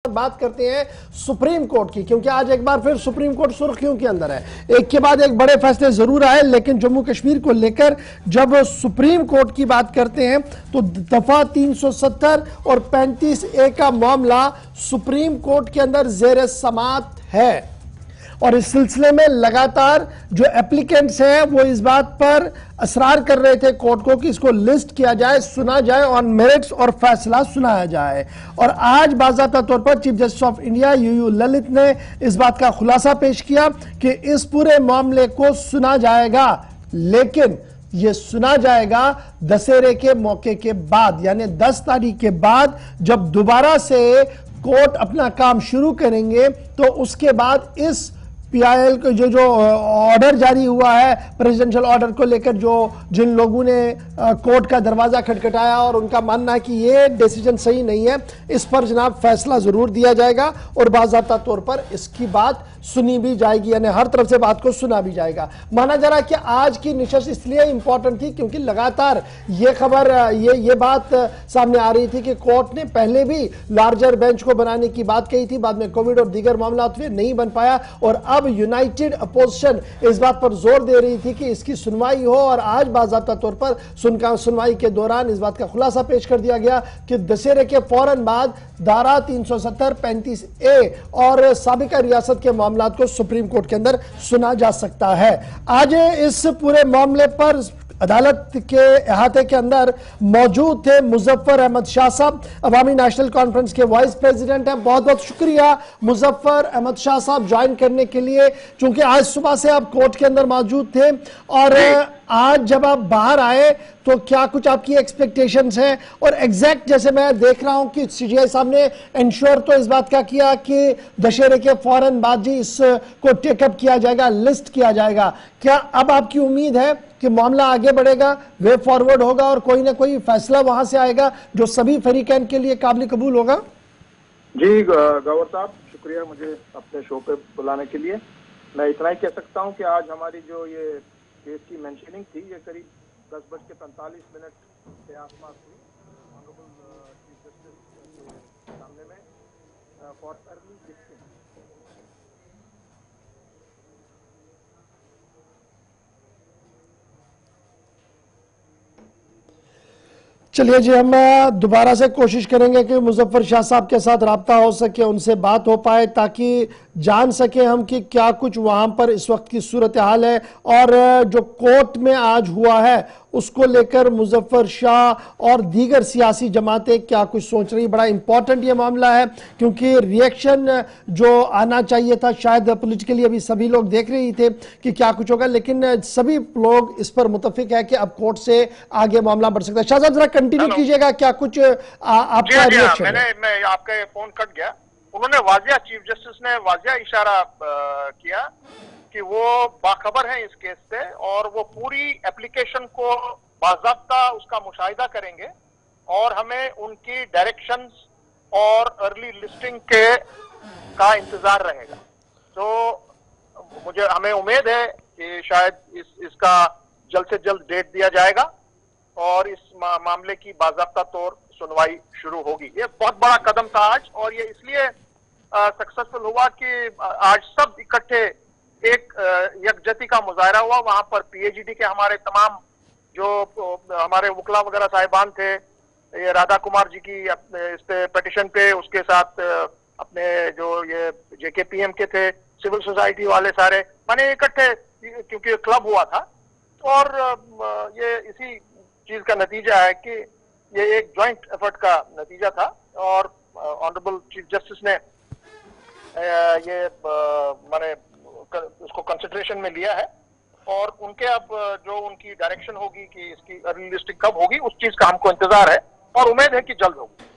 बात करते हैं सुप्रीम कोर्ट की, क्योंकि आज एक बार फिर सुप्रीम कोर्ट सुर्खियों के अंदर है। एक के बाद एक बड़े फैसले जरूर आए, लेकिन जम्मू कश्मीर को लेकर जब सुप्रीम कोर्ट की बात करते हैं तो दफा 370 और 35A का मामला सुप्रीम कोर्ट के अंदर जेर समाअत है। और इस सिलसिले में लगातार जो एप्लीकेंट्स हैं वो इस बात पर असरार कर रहे थे कोर्ट को कि इसको लिस्ट किया जाए, सुना जाए ऑन मेरिट्स और फैसला सुनाया जाए। और आज बाज़ाब्ता तौर पर chief justice of India U U Lalit ने इस बात का खुलासा पेश किया कि इस पूरे मामले को सुना जाएगा, लेकिन ये सुना जाएगा दशहरे के मौके के बाद, यानी 10 तारीख के बाद जब दोबारा से कोर्ट अपना काम शुरू करेंगे तो उसके बाद इस PIL को जो ऑर्डर जारी हुआ है, प्रेसिडेंशियल ऑर्डर को लेकर जिन लोगों ने कोर्ट का दरवाजा खटखटाया और उनका मानना है कि ये डिसीजन सही नहीं है, इस पर जनाब फैसला जरूर दिया जाएगा और बाज़ाब्ता तौर पर इसकी बात सुनी भी जाएगी, यानी हर तरफ से बात को सुना भी जाएगा। माना जा रहा है कि आज की निशस्त इसलिए इंपॉर्टेंट थी क्योंकि लगातार ये खबर ये बात सामने आ रही थी कि कोर्ट ने पहले भी लार्जर बेंच को बनाने की बात कही थी, बाद में कोविड और दीगर मामला हुए, नहीं बन पाया और अब यूनाइटेड अपोजिशन इस बात पर जोर दे रही थी कि इसकी सुनवाई हो। और आज बाज़ाब्ता तौर पर सुनवाई के दौरान इस बात का खुलासा पेश कर दिया गया कि दशहरे के फौरन बाद धारा 370, 35A और साबिका रियासत के मामलात को सुप्रीम कोर्ट के अंदर सुना जा सकता है। आज इस पूरे मामले पर अदालत के अहाते के अंदर मौजूद थे मुजफ्फर अहमद शाह साहब, अवामी नेशनल कॉन्फ्रेंस के वाइस प्रेसिडेंट हैं। बहुत बहुत शुक्रिया मुजफ्फर अहमद शाह साहब ज्वाइन करने के लिए, क्योंकि आज सुबह से आप कोर्ट के अंदर मौजूद थे और आज जब आप बाहर आए तो क्या कुछ आपकी एक्सपेक्टेशंस हैं? और एग्जैक्ट जैसे मैं देख रहा हूं कि CJI साहब ने इंश्योर तो इस बात का किया कि दशहरे के फौरन बाद जी इसको टेकअप किया जाएगा, लिस्ट किया जाएगा। क्या अब आपकी उम्मीद है कि मामला आगे बढ़ेगा, वे फॉरवर्ड होगा और कोई ना कोई फैसला वहां से आएगा जो सभी फरीकैन के लिए काबिल कबूल होगा? जी गौर साहब, शुक्रिया मुझे अपने शो पे बुलाने के लिए। मैं इतना ही कह सकता हूं कि आज हमारी जो ये केस की मेंशनिंग थी ये करीब 10:45 के आसपास हुई ऑनरेबल चीफ जस्टिस के सामने में फॉर अर्ली लिस्टिंग। चलिए जी, हम दोबारा से कोशिश करेंगे कि मुजफ्फर शाह साहब के साथ राब्ता हो सके, उनसे बात हो पाए ताकि जान सके हम कि क्या कुछ वहां पर इस वक्त की सूरत हाल है और जो कोर्ट में आज हुआ है उसको लेकर मुजफ्फर शाह और दीगर सियासी जमातें क्या कुछ सोच रही। बड़ा इंपॉर्टेंट ये मामला है क्योंकि रिएक्शन जो आना चाहिए था, शायद पॉलिटिकली अभी सभी लोग देख रहे थे कि क्या कुछ होगा, लेकिन सभी लोग इस पर मुतफिक है कि अब कोर्ट से आगे मामला बढ़ सकता है। शाह साहब जरा कंटिन्यू कीजिएगा, क्या कुछ आपका रिएक्शन? मैं आपका फोन कट गया। उन्होंने वाजिया, चीफ जस्टिस ने वाजिया इशारा किया कि वो बाखबर हैं इस केस से और वो पूरी एप्लीकेशन को बाज़ाब्ता उसका मुशाहिदा करेंगे और हमें उनकी डायरेक्शंस और अर्ली लिस्टिंग का इंतजार रहेगा। तो हमें उम्मीद है कि शायद इसका जल्द से जल्द डेट दिया जाएगा और इस मामले की बाज़ाब्ता तौर सुनवाई शुरू होगी। ये बहुत बड़ा कदम था आज और ये इसलिए सक्सेसफुल हुआ कि आज सब इकट्ठे एक यकजहती का मुजाहरा हुआ। वहां पर PAGD के हमारे तमाम जो हमारे वकला वगैरह साहिबान थे, ये राधा कुमार जी की इस पे पिटिशन पे, उसके साथ अपने जो ये JKPM के थे, सिविल सोसाइटी वाले सारे माने इकट्ठे, क्योंकि क्लब हुआ था और ये इसी चीज का नतीजा है कि ये एक ज्वाइंट एफर्ट का नतीजा था और ऑनरेबल चीफ जस्टिस ने ये माने उसको कंसिडरेशन में लिया है और उनके अब जो उनकी डायरेक्शन होगी कि इसकी अर्ली लिस्टिंग कब होगी, उस चीज का हमको इंतजार है और उम्मीद है कि जल्द होगी।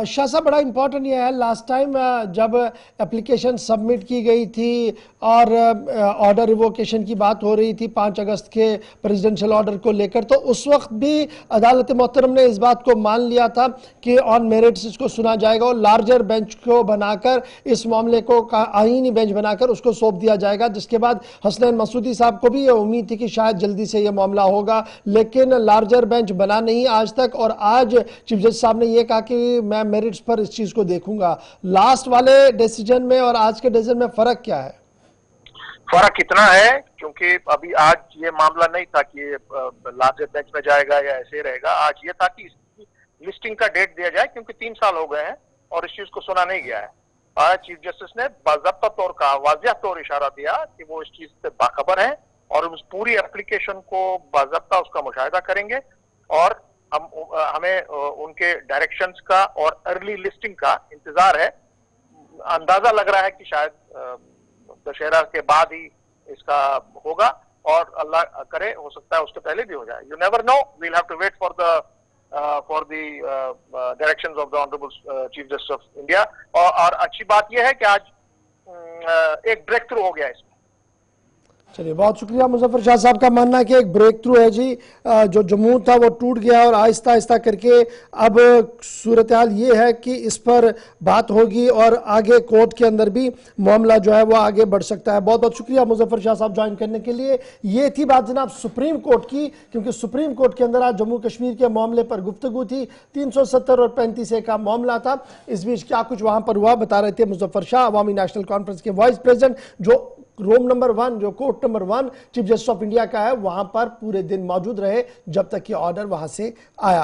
शाह साहब, बड़ा इंपॉर्टेंट ये है, लास्ट टाइम जब एप्लीकेशन सबमिट की गई थी और ऑर्डर रिवोकेशन की बात हो रही थी 5 अगस्त के प्रेसिडेंशियल ऑर्डर को लेकर, तो उस वक्त भी अदालत मोहतरम ने इस बात को मान लिया था कि ऑन मेरिट्स इसको सुना जाएगा और लार्जर बेंच को बनाकर इस मामले को आईनी बेंच बनाकर उसको सौंप दिया जाएगा, जिसके बाद हसनैन मसूदी साहब को भी ये उम्मीद थी कि शायद जल्दी से ये मामला होगा, लेकिन लार्जर बेंच बना नहीं आज तक। और आज चीफ जस्टिस साहब ने यह कहा कि मैं मेरिट्स पर इस चीज को देखूंगा। लास्ट वाले डिसीजन में और आज के डिसीजन में फर्क क्या है? फर्क इतना है क्योंकि अभी आज ये मामला नहीं था कि ये लार्जर बेंच में जाएगा या ऐसे रहेगा। आज ये था कि इसकी लिस्टिंग का डेट दिया जाए क्योंकि 3 साल हो गए हैं और इस चीज को सुना नहीं गया है। आज चीफ जस्टिस ने बाज़ाब्ता तौर का वाज़िह तौर इशारा दिया कि वो इस चीज से बाखबर हैं और उस पूरी एप्लीकेशन को बाज़ाब्ता उसका मुशाहिदा करेंगे और हमें उनके डायरेक्शंस का और अर्ली लिस्टिंग का इंतजार है। अंदाजा लग रहा है कि शायद दशहरा के बाद ही इसका होगा और अल्लाह करे हो सकता है उसके पहले भी हो जाए। You never know, we'll have to wait for the directions of the honourable chief justice of India. और अच्छी बात यह है कि आज एक ब्रेक थ्रू हो गया इसमें। चलिए, बहुत शुक्रिया। मुजफ्फर शाह साहब का मानना है कि एक ब्रेक थ्रू है जी, जो जमूर था वो टूट गया और आहिस्ता आहिस्ता करके अब सूरत हाल ये है कि इस पर बात होगी और आगे कोर्ट के अंदर भी मामला जो है वो आगे बढ़ सकता है। बहुत बहुत शुक्रिया मुजफ्फर शाह साहब ज्वाइन करने के लिए। ये थी बात जनाब सुप्रीम कोर्ट की, क्योंकि सुप्रीम कोर्ट के अंदर आज जम्मू कश्मीर के मामले पर गुफ्तगू थी। 370 और 35A का मामला था। इस बीच क्या कुछ वहां पर हुआ बता रहे थे मुजफ्फर शाह, अवामी नेशनल कॉन्फ्रेंस के वाइस प्रेसिडेंट, जो रूम नंबर 1, जो court number 1 chief justice of India का है, वहां पर पूरे दिन मौजूद रहे जब तक कि ऑर्डर वहां से आया।